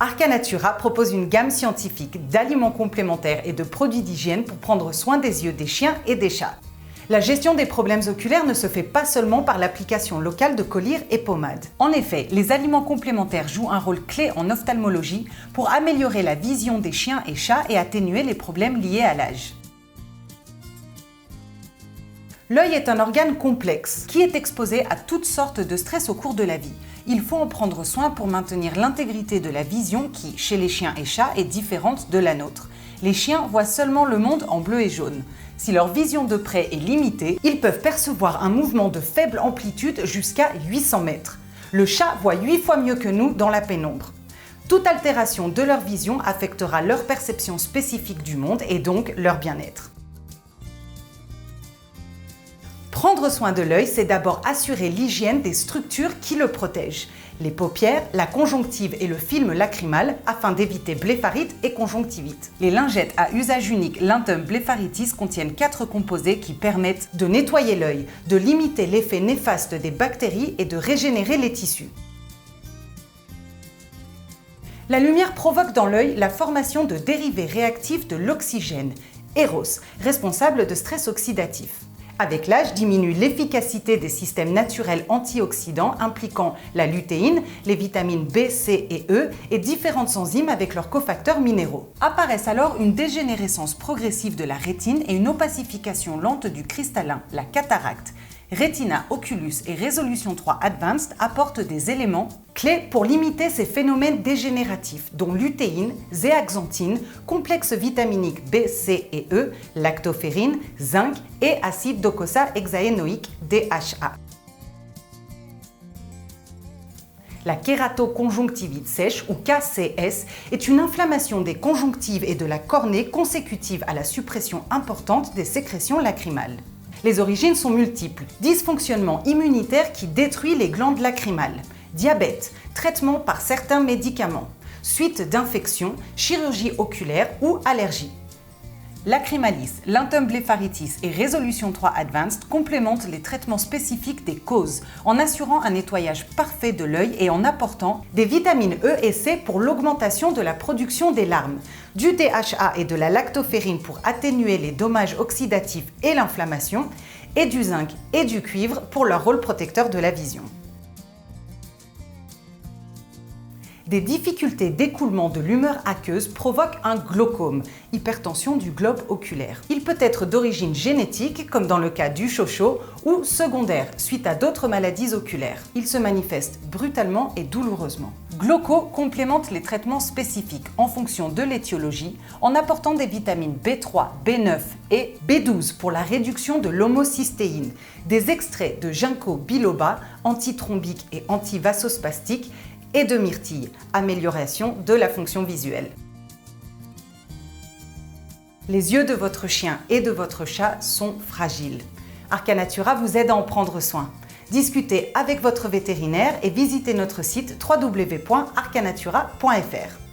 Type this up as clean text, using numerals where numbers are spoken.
Arcanatura propose une gamme scientifique d'aliments complémentaires et de produits d'hygiène pour prendre soin des yeux des chiens et des chats. La gestion des problèmes oculaires ne se fait pas seulement par l'application locale de collyres et pommades. En effet, les aliments complémentaires jouent un rôle clé en ophtalmologie pour améliorer la vision des chiens et chats et atténuer les problèmes liés à l'âge. L'œil est un organe complexe qui est exposé à toutes sortes de stress au cours de la vie. Il faut en prendre soin pour maintenir l'intégrité de la vision qui, chez les chiens et chats, est différente de la nôtre. Les chiens voient seulement le monde en bleu et jaune. Si leur vision de près est limitée, ils peuvent percevoir un mouvement de faible amplitude jusqu'à 800 mètres. Le chat voit 8 fois mieux que nous dans la pénombre. Toute altération de leur vision affectera leur perception spécifique du monde et donc leur bien-être. Prendre soin de l'œil, c'est d'abord assurer l'hygiène des structures qui le protègent. Les paupières, la conjonctive et le film lacrymal afin d'éviter blépharite et conjonctivite. Les lingettes à usage unique Lintum blepharitis contiennent 4 composés qui permettent de nettoyer l'œil, de limiter l'effet néfaste des bactéries et de régénérer les tissus. La lumière provoque dans l'œil la formation de dérivés réactifs de l'oxygène, Eros, responsable de stress oxydatif. Avec l'âge, diminue l'efficacité des systèmes naturels antioxydants impliquant la lutéine, les vitamines B, C et E et différentes enzymes avec leurs cofacteurs minéraux. Apparaissent alors une dégénérescence progressive de la rétine et une opacification lente du cristallin, la cataracte. Retina, Oculus et Resolution 3 Advanced apportent des éléments clés pour limiter ces phénomènes dégénératifs, dont lutéine, zéaxanthine, complexe vitaminique B, C et E, lactoferrine, zinc et acide docosahexaénoïque DHA. La kératoconjonctivite sèche, ou KCS, est une inflammation des conjonctives et de la cornée consécutive à la suppression importante des sécrétions lacrymales. Les origines sont multiples. Dysfonctionnement immunitaire qui détruit les glandes lacrymales. Diabète, traitement par certains médicaments. Suite d'infections, chirurgie oculaire ou allergie. Lacrymalis, Lintum blepharitis et Resolution 3 Advanced complémentent les traitements spécifiques des causes en assurant un nettoyage parfait de l'œil et en apportant des vitamines E et C pour l'augmentation de la production des larmes, du DHA et de la lactoferrine pour atténuer les dommages oxydatifs et l'inflammation, et du zinc et du cuivre pour leur rôle protecteur de la vision. Des difficultés d'écoulement de l'humeur aqueuse provoquent un glaucome, hypertension du globe oculaire. Il peut être d'origine génétique, comme dans le cas du chocho, ou secondaire, suite à d'autres maladies oculaires. Il se manifeste brutalement et douloureusement. Glauco complémente les traitements spécifiques en fonction de l'étiologie, en apportant des vitamines B3, B9 et B12 pour la réduction de l'homocystéine, des extraits de ginkgo biloba, antithrombique et antivasospastique, et de myrtille, amélioration de la fonction visuelle. Les yeux de votre chien et de votre chat sont fragiles. Arcanatura vous aide à en prendre soin. Discutez avec votre vétérinaire et visitez notre site www.arcanatura.fr.